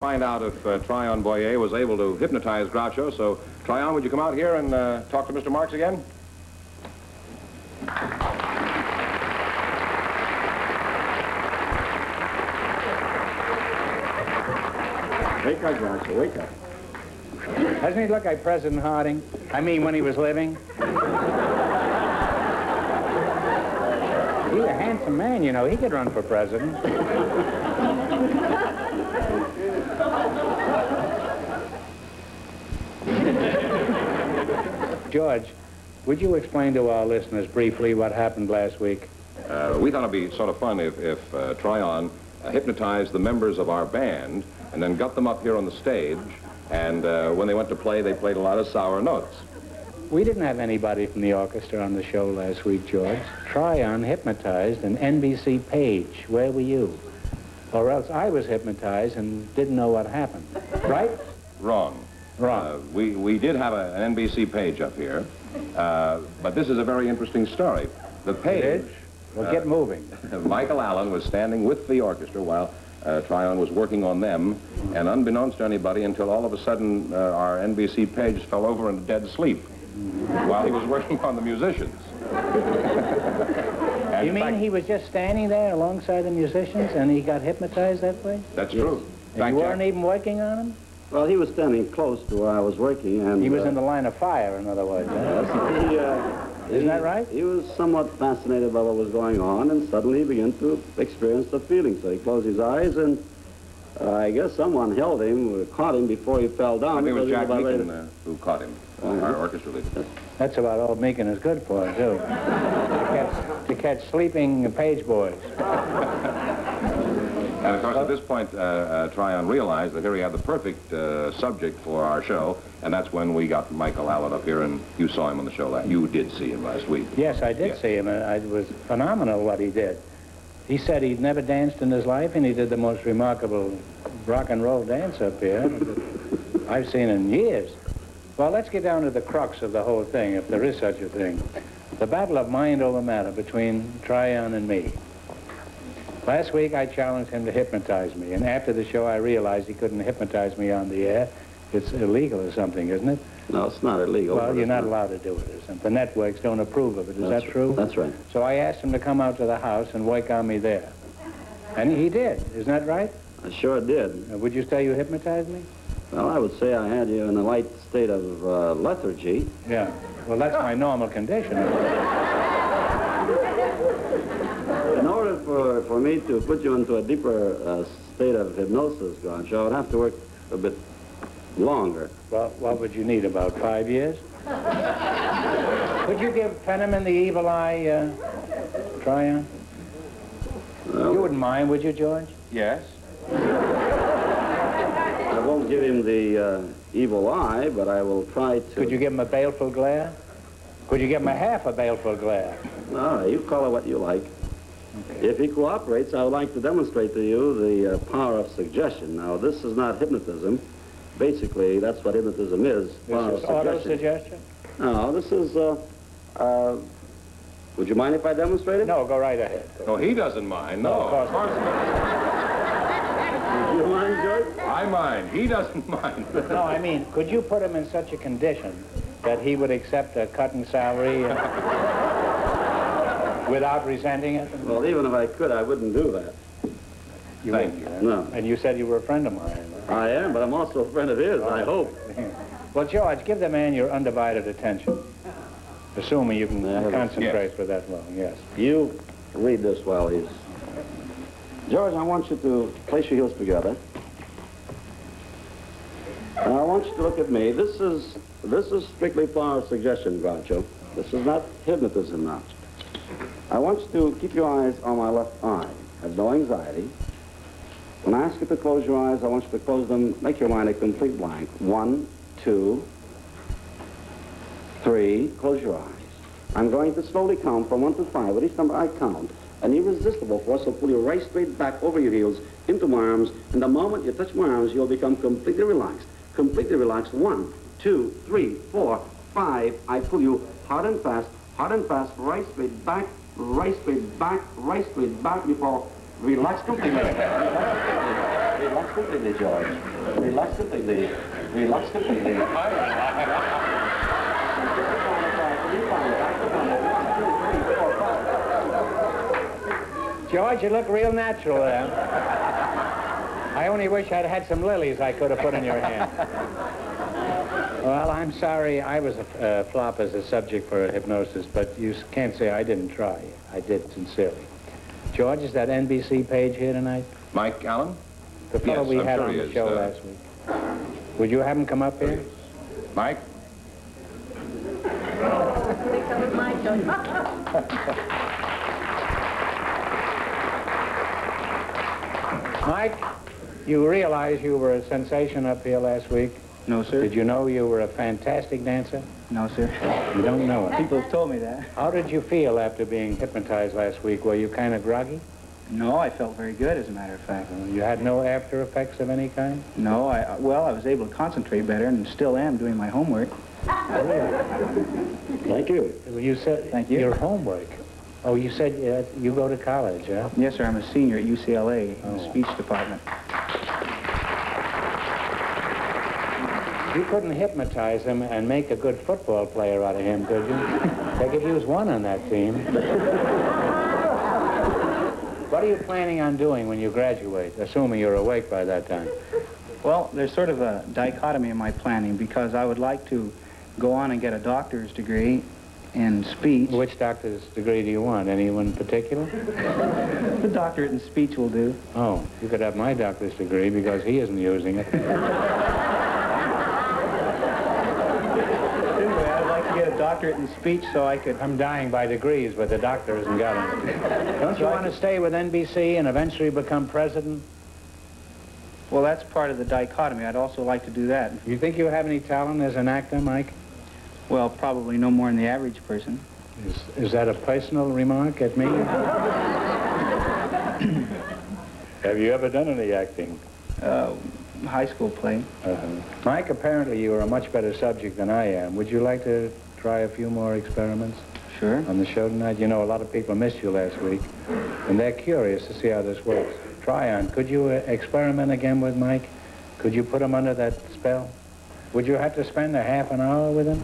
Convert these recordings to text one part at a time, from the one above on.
Find out if Tryon Boyer was able to hypnotize Groucho. So, Tryon, would you come out here and talk to Mr. Marx again? Wake up, Groucho, wake up. Doesn't he look like President Harding? I mean, when he was living? He's a handsome man, you know. He could run for president. George, would you explain to our listeners briefly what happened last week? We thought it'd be sort of fun if Tryon hypnotized the members of our band and then got them up here on the stage, and when they went to play, they played a lot of sour notes. We didn't have anybody from the orchestra on the show last week, George. Tryon hypnotized an NBC page. Where were you? Or else I was hypnotized and didn't know what happened. Right? Wrong. Wrong. We did have an NBC page up here, but this is a very interesting story. The page... Well, get moving. Michael Allen was standing with the orchestra while Tryon was working on them, and unbeknownst to anybody, until all of a sudden our NBC page fell over in a dead sleep while he was working on the musicians. You mean he was just standing there alongside the musicians and he got hypnotized that way? That's true. And you weren't even working on him? Well, he was standing close to where I was working, and... He was in the line of fire, in other words. Isn't that right? He was somewhat fascinated by what was going on, and suddenly he began to experience the feeling. So he closed his eyes, and I guess someone held him, or caught him before he fell down. I think it was Jack Meakin who caught him, our orchestra leader. That's about all Meakin is good for, too. To catch sleeping page boys. And of course, at this point, Tryon realized that here he had the perfect subject for our show, and that's when we got Michael Allen up here, and you saw him on the show. You did see him last week. Yes, I did see him. It was phenomenal what he did. He said he'd never danced in his life, and he did the most remarkable rock and roll dance up here I've seen in years. Well, let's get down to the crux of the whole thing, if there is such a thing. The battle of mind over matter between Tryon and me. Last week, I challenged him to hypnotize me, and after the show, I realized he couldn't hypnotize me on the air. It's illegal or something, isn't it? No, it's not illegal. Well, you're not allowed to do it, isn't it? The networks don't approve of it. Is that true? That's right. So I asked him to come out to the house and work on me there. And he did. Isn't that right? I sure did. Would you say you hypnotized me? Well, I would say I had you in a light state of lethargy. Yeah. Well, that's my normal condition. In order for me to put you into a deeper state of hypnosis, Groucho, I would have to work a bit longer. Well, what would you need, about 5 years? Could you give Fenneman the evil eye, Tryon? You wouldn't mind, would you, George? Yes. I won't give him the evil eye, but I will try to... Could you give him a baleful glare? Could you give him a half a baleful glare? All right, you call it what you like. Okay. If he cooperates, I would like to demonstrate to you the power of suggestion. Now, this is not hypnotism. Basically, that's what hypnotism is. This is auto-suggestion? No, this is, would you mind if I demonstrate it? No, go right ahead. No, he doesn't mind. No, of course not. Do you mind, George? I mind. He doesn't mind. No, I mean, could you put him in such a condition that he would accept a cut in salary without resenting it? Well, even if I could, I wouldn't do that. Thank you. No. And you said you were a friend of mine. I am, but I'm also a friend of his, I hope. Well, George, give the man your undivided attention. Assuming you can concentrate for that long, yes. You read this while he's... George, I want you to place your heels together. And I want you to look at me. This is strictly power of suggestion, Groucho. This is not hypnotism now. I want you to keep your eyes on my left eye. Have no anxiety. When I ask you to close your eyes, I want you to close them, make your mind a complete blank. 1, 2, 3, close your eyes. I'm going to slowly count from 1 to 5. With each number I count, an irresistible force will pull you right straight back over your heels into my arms, and the moment you touch my arms, you'll become completely relaxed. Completely relaxed. 1, 2, 3, 4, 5. I pull you hard and fast, right straight back, right straight back, right straight back before Relax completely. Relax completely, George. Relax completely. Relax completely. George, you look real natural there. I only wish I'd had some lilies I could have put in your hand. Well, I'm sorry I was a flop as a subject for hypnosis, but you can't say I didn't try. I did, sincerely. George, is that NBC page here tonight? Mike Allen? The fellow Yes, we I'm had sure on he the is, show last week. Would you have him come up here? Mike? Mike, you realize you were a sensation up here last week? No, sir. Did you know you were a fantastic dancer? No, sir. You don't know it. People have told me that. How did you feel after being hypnotized last week? Were you kind of groggy? No, I felt very good, as a matter of fact. You had no after effects of any kind? No, I was able to concentrate better and still am doing my homework. Thank you. Well, you said Thank you. Your homework. Oh, you said you go to college, huh? Yes, sir. I'm a senior at UCLA in the Oh. speech department. You couldn't hypnotize him and make a good football player out of him, could you? They could use one on that team. What are you planning on doing when you graduate, assuming you're awake by that time? Well, there's sort of a dichotomy in my planning because I would like to go on and get a doctor's degree in speech. Which doctor's degree do you want? Anyone in particular? The doctorate in speech will do. Oh, you could have my doctor's degree because he isn't using it. Anyway, I'd like to get a doctorate in speech so I could... I'm dying by degrees, but the doctor hasn't got it. Don't you want to stay with NBC and eventually become president? Well, that's part of the dichotomy. I'd also like to do that. You think you have any talent as an actor, Mike? Well, probably no more than the average person. Is that a personal remark at me? Have you ever done any acting? High school play. Mike, apparently you are a much better subject than I am. Would you like to try a few more experiments Sure. on the show tonight? You know, a lot of people missed you last week, and they're curious to see how this works. Try on. Could you experiment again with Mike? Could you put him under that spell? Would you have to spend a half an hour with him?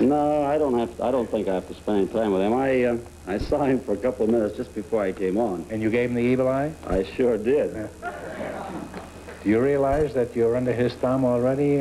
No, I don't think I have to spend any time with him. I saw him for a couple of minutes just before I came on. And you gave him the evil eye? I sure did. Do you realize that you're under his thumb already?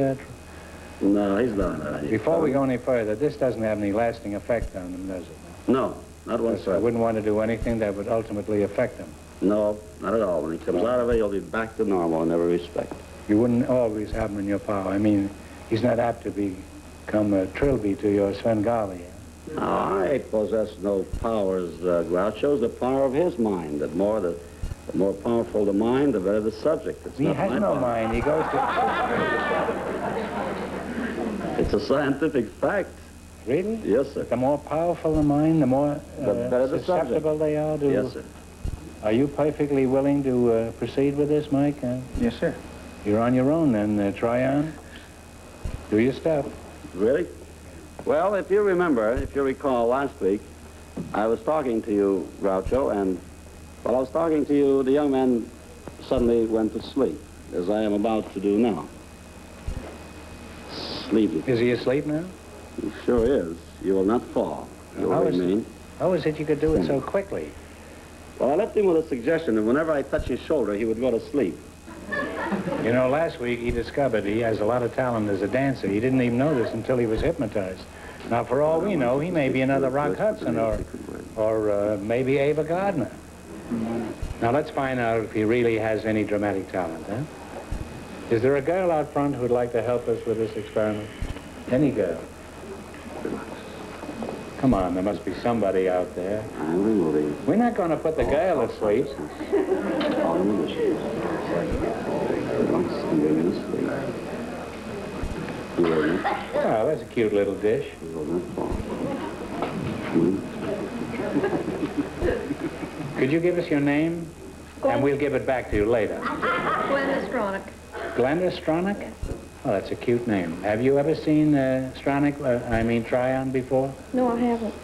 No, he's not. Before we go any further, this doesn't have any lasting effect on him, does it? No, not I whatsoever. wouldn't want to do anything that would ultimately affect him. No, not at all. When he comes out of it, he'll be back to normal in every respect. You wouldn't always have him in your power. I mean, he's not apt to become a trilby to your Svengali. No, I possess no powers, Groucho. The power of his mind. The more powerful the mind, the better the subject. It's He not has my no power. mind. He goes to... It's a scientific fact. Really? Yes, sir. The more powerful the mind, the more The better the susceptible they are to... Yes, sir. Are you perfectly willing to proceed with this, Mike? Yes, sir. You're on your own then. Try on. Do your stuff. Really? Well, if you recall last week, I was talking to you, Groucho, and while I was talking to you, the young man suddenly went to sleep, as I am about to do now. Sleepy. Is he asleep now? He sure is. You will not fall. You'll How is remain. How is it you could do it so quickly? Well, I left him with a suggestion that whenever I touch his shoulder, he would go to sleep. You know, last week he discovered he has a lot of talent as a dancer. He didn't even know this until he was hypnotized. Now, for all we know, he may be another Rock Hudson or maybe Ava Gardner. Now, let's find out if he really has any dramatic talent, huh? Is there a girl out front who would like to help us with this experiment? Any girl? Come on, there must be somebody out there. I'm removing. We're not going to put the girl to sleep. All inhibitions. Once and bring him to sleep. He will not. Oh, that's a cute little dish. He will not fall. Could you give us your name? And we'll give it back to you later. Glenda Stronach. Glenda Stronach? Yes. Oh, that's a cute name. Have you ever seen Stronach, Tryon before? No, I haven't.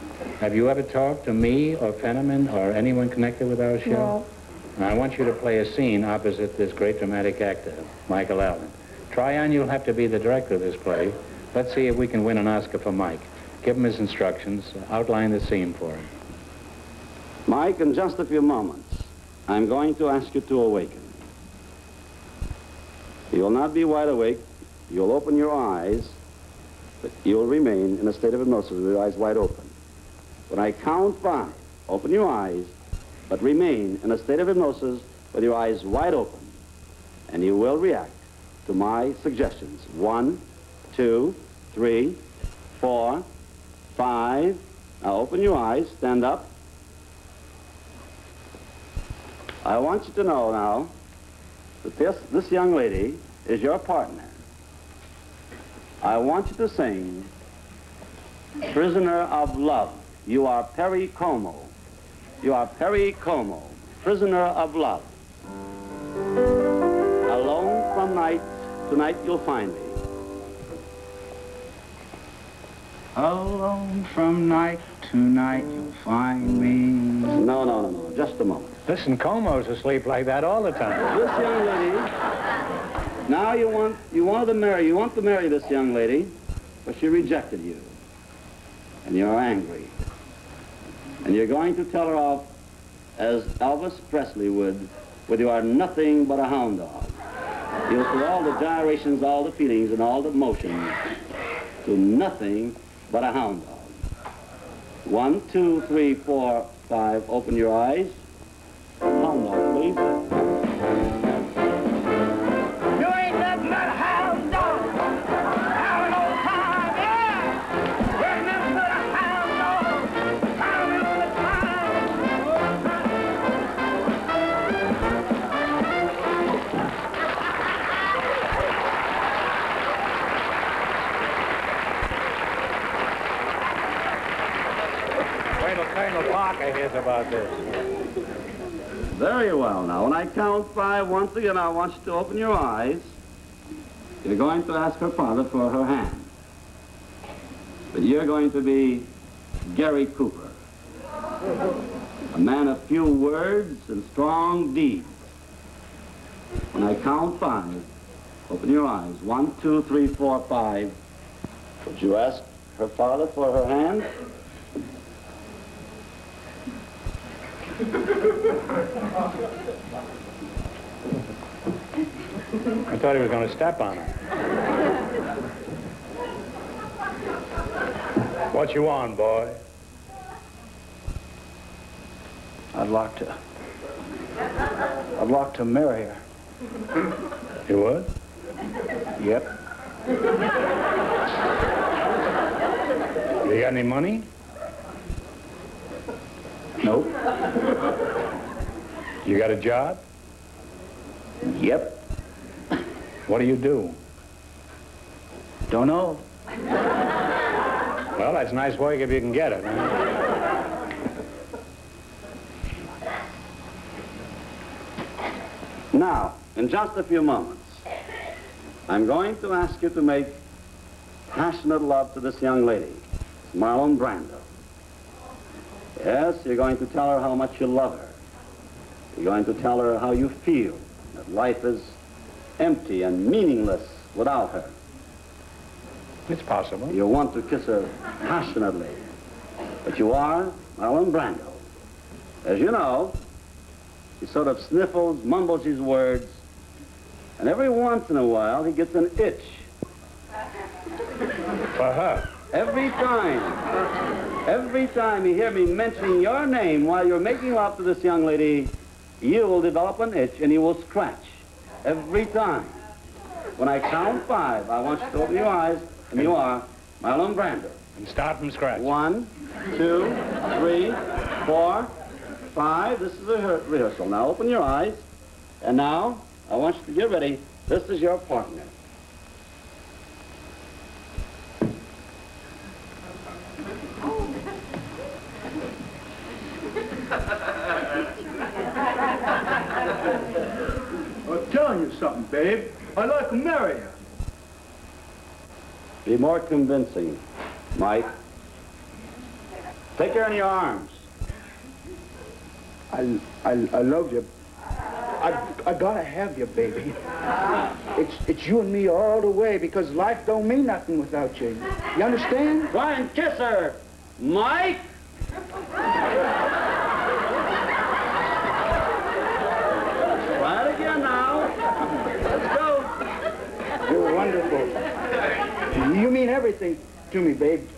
Have you ever talked to me or Fenneman or anyone connected with our show? No. And I want you to play a scene opposite this great dramatic actor, Michael Allen. Tryon, you'll have to be the director of this play. Let's see if we can win an Oscar for Mike. Give him his instructions, outline the scene for him. Mike, in just a few moments, I'm going to ask you to awaken. You'll not be wide awake. You'll open your eyes, but you'll remain in a state of hypnosis with your eyes wide open. When I count 5, open your eyes, but remain in a state of hypnosis with your eyes wide open, and you will react to my suggestions. 1, 2, 3, 4, 5. Now open your eyes, stand up. I want you to know now that this young lady is your partner. I want you to sing Prisoner of Love. You are Perry Como. You are Perry Como, prisoner of love. Alone from night, tonight you'll find me. Alone from night to night you'll find me. No, just a moment. Listen, Como's asleep like that all the time. This young lady, now you want to marry this young lady, but she rejected you. And you're angry. And you're going to tell her off as Elvis Presley would, with you are nothing but a hound dog. You'll put all the gyrations, all the feelings, and all the motions to nothing but a hound dog. 1, 2, 3, 4, 5, open your eyes. Hound dog, please. You ain't nothing but a hound dog. Howling all the time, yeah. You ain't nothing but a hound dog. Howling all the Wait till Colonel Parker hears about this. Very well. Now, when I count 5, once again, I want you to open your eyes. You're going to ask her father for her hand. But you're going to be Gary Cooper, a man of few words and strong deeds. When I count 5, open your eyes. 1, 2, 3, 4, 5. Would you ask her father for her hand? I thought he was going to step on her. What you want, boy? I'd like to marry her. You would? Yep. You got any money? Nope. You got a job? Yep. What do you do? Don't know. Well, that's nice work if you can get it, huh? Now, in just a few moments, I'm going to ask you to make passionate love to this young lady, Marlon Brando. Yes, you're going to tell her how much you love her. You're going to tell her how you feel, that life is empty and meaningless without her. It's possible. You want to kiss her passionately, but you are Marlon Brando. As you know, he sort of sniffles, mumbles his words, and every once in a while he gets an itch. For her. Every time you hear me mentioning your name while you're making love to this young lady, you will develop an itch and you will scratch. Every time. When I count 5, I want you to open your eyes, and you are Marlon Brando. And start from scratch. 1, 2, 3, 4, 5. This is a rehearsal. Now open your eyes, and now I want you to get ready. This is your partner. I'm telling you something, babe. I'd like to marry you. Be more convincing, Mike. Take her in your arms. I love you, I gotta have you, baby. It's you and me all the way because life don't mean nothing without you. You understand? Try and kiss her, Mike. Try it again now. Let's go. You're wonderful. You mean everything to me, babe.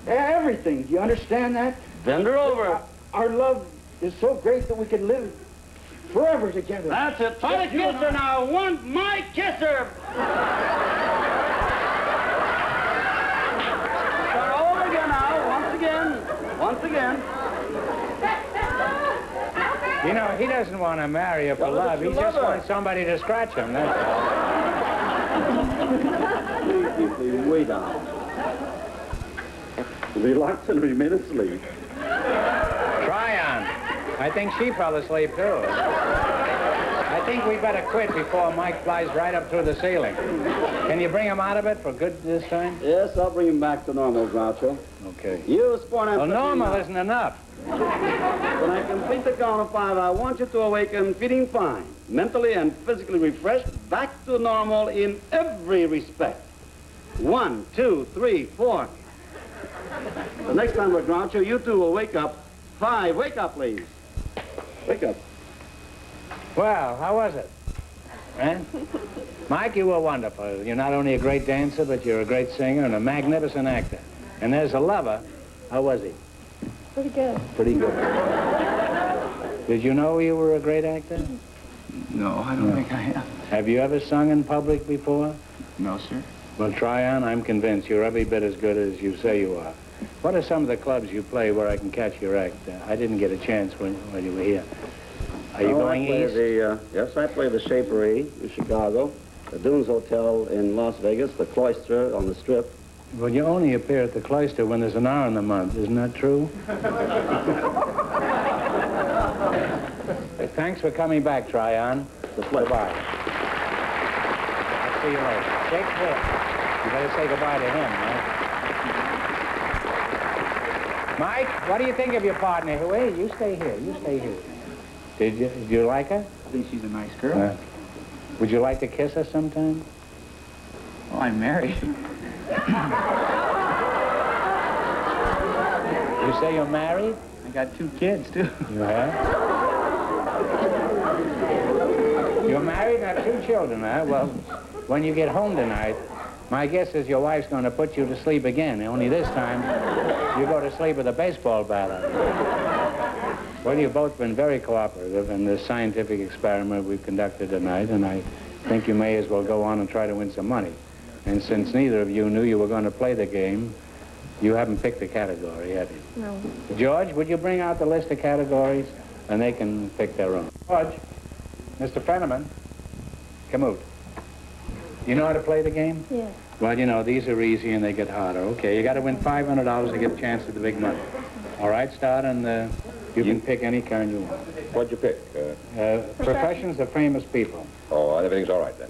Everything. Do you understand that? Bend her over. Our love is so great that we can live forever together. That's it. Try to kiss her now. Mike, kiss her. Start over again now. Once again. You know, he doesn't want to marry her for Well, love. but He you just love her. wants somebody to scratch him, that's all. Please, way down. Relax and remain asleep. Tryon. I think she fell asleep, too. I think we better quit before Mike flies right up through the ceiling. Can you bring him out of it for good this time? Yes, I'll bring him back to normal, Groucho. Okay. You, Spawn, Well, normal isn't enough. When I complete the count of 5, I want you to awaken feeling fine, mentally and physically refreshed, back to normal in every respect. 1, 2, 3, 4. The next time we're Groucho, you two will wake up. 5, wake up, please. Wake up. Well, how was it? Eh? Mike, you were wonderful. You're not only a great dancer, but you're a great singer and a magnificent actor. And there's a lover. How was he? Pretty good. Pretty good. Did you know you were a great actor? No, I don't think I have. Have you ever sung in public before? No, sir. Well, Tryon, I'm convinced you're every bit as good as you say you are. What are some of the clubs you play where I can catch your act? I didn't get a chance when you were here. Are you going east? Yes, I play the Shapery in Chicago, the Dunes Hotel in Las Vegas, the Cloister on the Strip. Well, you only appear at the Cloister when there's an hour in the month. Isn't that true? Thanks for coming back, Tryon. Goodbye. I'll see you later. Shake hands. You better say goodbye to him, Mike. Mike, what do you think of your partner? Wait, you stay here. You stay here. Did you like her? I think she's a nice girl. Would you like to kiss her sometime? Well, I'm married. You say you're married? I got 2 kids, too. You have? You're married and have 2 children, huh? Well, when you get home tonight, my guess is your wife's going to put you to sleep again. Only this time, you go to sleep with a baseball bat on. Well, you've both been very cooperative in this scientific experiment we've conducted tonight, and I think you may as well go on and try to win some money. And since neither of you knew you were going to play the game, you haven't picked a category, have you? No. George, would you bring out the list of categories, and they can pick their own. George, Mr. Fenneman, come out. You know how to play the game? Yeah. Well, you know, these are easy and they get harder. Okay, you got to win $500 to get a chance at the big money. All right, start, and you can pick any kind you want. What'd you pick? Professions of famous people. Oh, everything's all right then.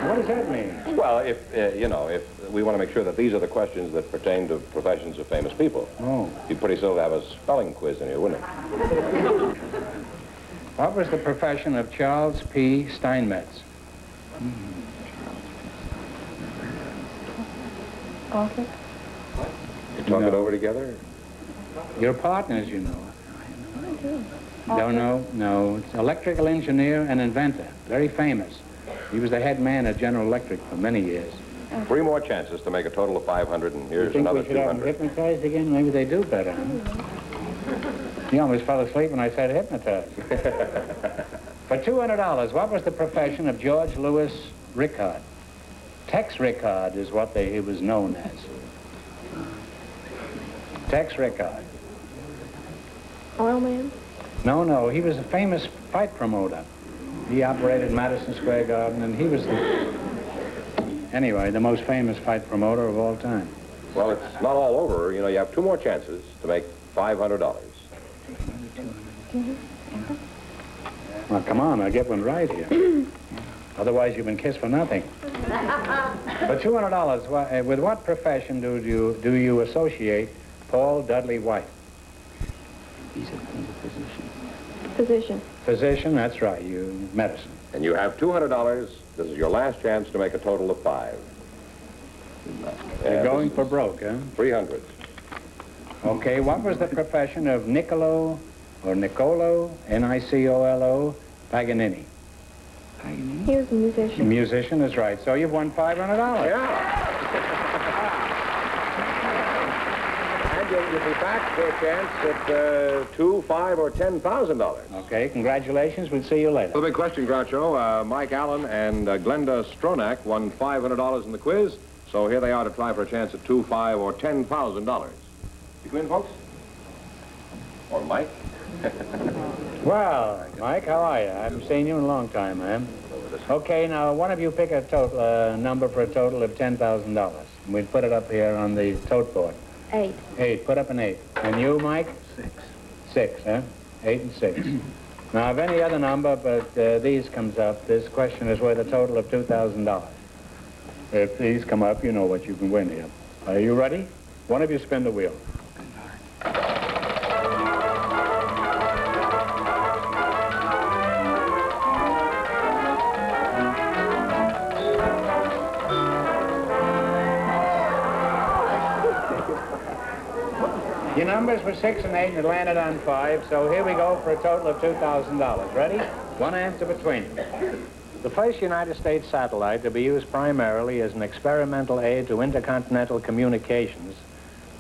What does that mean? Well, if we want to make sure that these are the questions that pertain to professions of famous people. Oh. It'd be pretty silly to have a spelling quiz in here, wouldn't it? What was the profession of Charles P. Steinmetz? Author? You talk it over together? Your partners, you know. I do. Don't know? No. It's electrical engineer and inventor. Very famous. He was the head man at General Electric for many years. 3 more chances to make a total of 500, and You here's think another we should have him 200. hypnotized again? Maybe they do better. Huh? He almost fell asleep when I said hypnotized. For $200, what was the profession of George Louis Rickard? Tex Rickard is what he was known as. Tex Rickard. Oil man? No, he was a famous fight promoter. He operated Madison Square Garden, and he was, anyway, the most famous fight promoter of all time. Well, it's not all over. You know, you have 2 more chances to make $500. Well, come on, I'll get one right here. Otherwise, you've been kissed for nothing. For $200, with what profession do you associate Paul Dudley White? He's a physician. Physician. Physician, that's right, you medicine. And you have $200. This is your last chance to make a total of 5. You're going for broke, huh? 300. Okay, what was the profession of Niccolo N-I-C-O-L-O, Paganini? He was a musician. Musician is right. So you've won $500. Yeah. And you'll be back for a chance at $2,000, $5,000, or $10,000. Okay, congratulations. We'll see you later. The big question, Groucho. Mike Allen and Glenda Stronach won $500 in the quiz, so here they are to try for a chance at $2,000, $5,000, or $10,000. You come in, folks? Or Mike? Well, Mike, how are you? I haven't seen you in a long time, man. Okay, now, one of you pick a total number for a total of $10,000. We'll put it up here on the tote board. 8. 8. Put up an 8. And you, Mike? 6. 6, huh? 8 and 6. Now, if any other number but these comes up, this question is worth a total of $2,000. If these come up, you know what you can win here. Are you ready? One of you spin the wheel. Your numbers were 6 and 8, and it landed on 5, so here we go for a total of $2,000. Ready? One answer between you. The first United States satellite to be used primarily as an experimental aid to intercontinental communications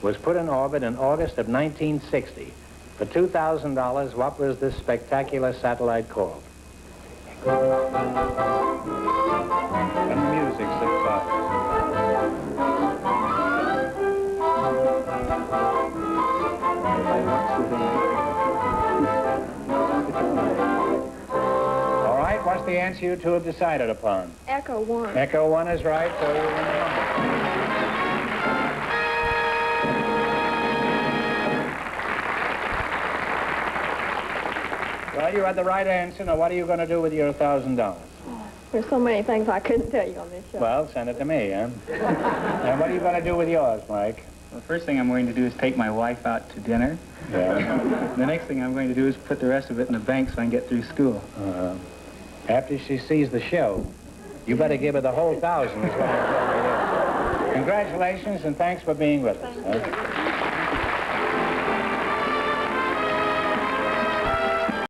was put in orbit in August of 1960. For $2,000, what was this spectacular satellite called? And music subsides. All right, what's the answer you two have decided upon? Echo 1. Echo 1 is right, so you win the number. Well, you had the right answer. Now, what are you going to do with your $1,000? There's so many things I couldn't tell you on this show. Well, send it to me, huh? And what are you going to do with yours, Mike? Well, the first thing I'm going to do is take my wife out to dinner. Yeah. The next thing I'm going to do is put the rest of it in the bank so I can get through school. After she sees the show, you better give her the whole 1,000. Is what I'm telling you. Congratulations, and thanks for being with us.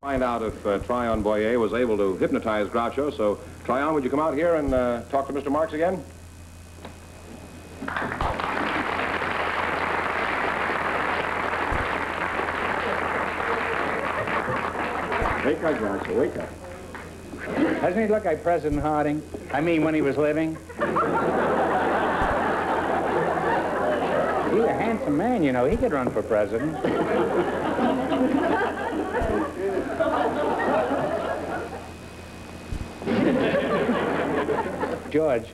Find out if Tryon Boyer was able to hypnotize Groucho. So, Tryon, would you come out here and talk to Mr. Marx again? Wake up, Groucho, wake up. Doesn't he look like President Harding? I mean, when he was living. He's a handsome man, you know. He could run for president. George,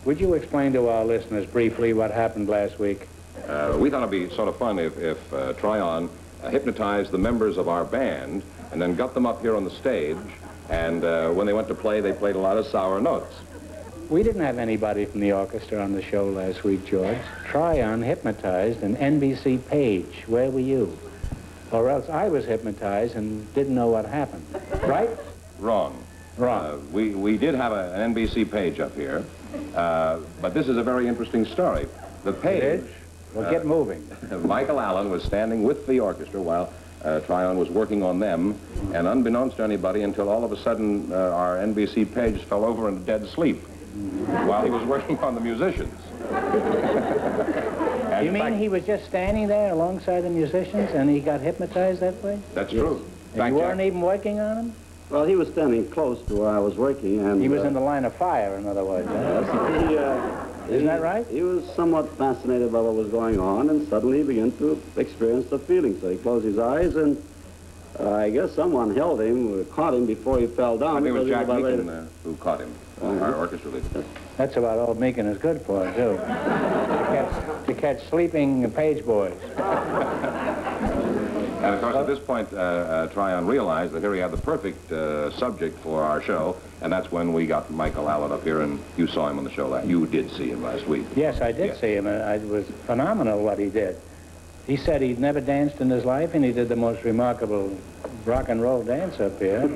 would you explain to our listeners briefly what happened last week? We thought it'd be sort of fun if Tryon hypnotized the members of our band and then got them up here on the stage, and when they went to play, they played a lot of sour notes. We didn't have anybody from the orchestra on the show last week, George. Tryon hypnotized an NBC page. Where were you? Or else I was hypnotized and didn't know what happened. Right? Wrong. Wrong. We did have an NBC page up here, but this is a very interesting story. The page... Well, get moving. Michael Allen was standing with the orchestra while Tryon was working on them, and unbeknownst to anybody, until all of a sudden our NBC page fell over in a dead sleep while he was working on the musicians. And You mean he was just standing there alongside the musicians and he got hypnotized that way? That's true. And you weren't even working on him? Well, he was standing close to where I was working, and... He was in the line of fire, in other words. Isn't that right? He was somewhat fascinated by what was going on, and suddenly he began to experience the feeling. So he closed his eyes, and I guess someone held him, or caught him before he fell down. I think it was Jack about Meakin who caught him, our orchestra leader. That's about all Meakin is good for, too. To catch sleeping page boys. And of course, at this point, Tryon realized that here he had the perfect subject for our show, and that's when we got Michael Allen up here, and you saw him on the show You did see him last week. Yes, I did Yes. see him. It was phenomenal what he did. He said he'd never danced in his life, and he did the most remarkable rock and roll dance up here.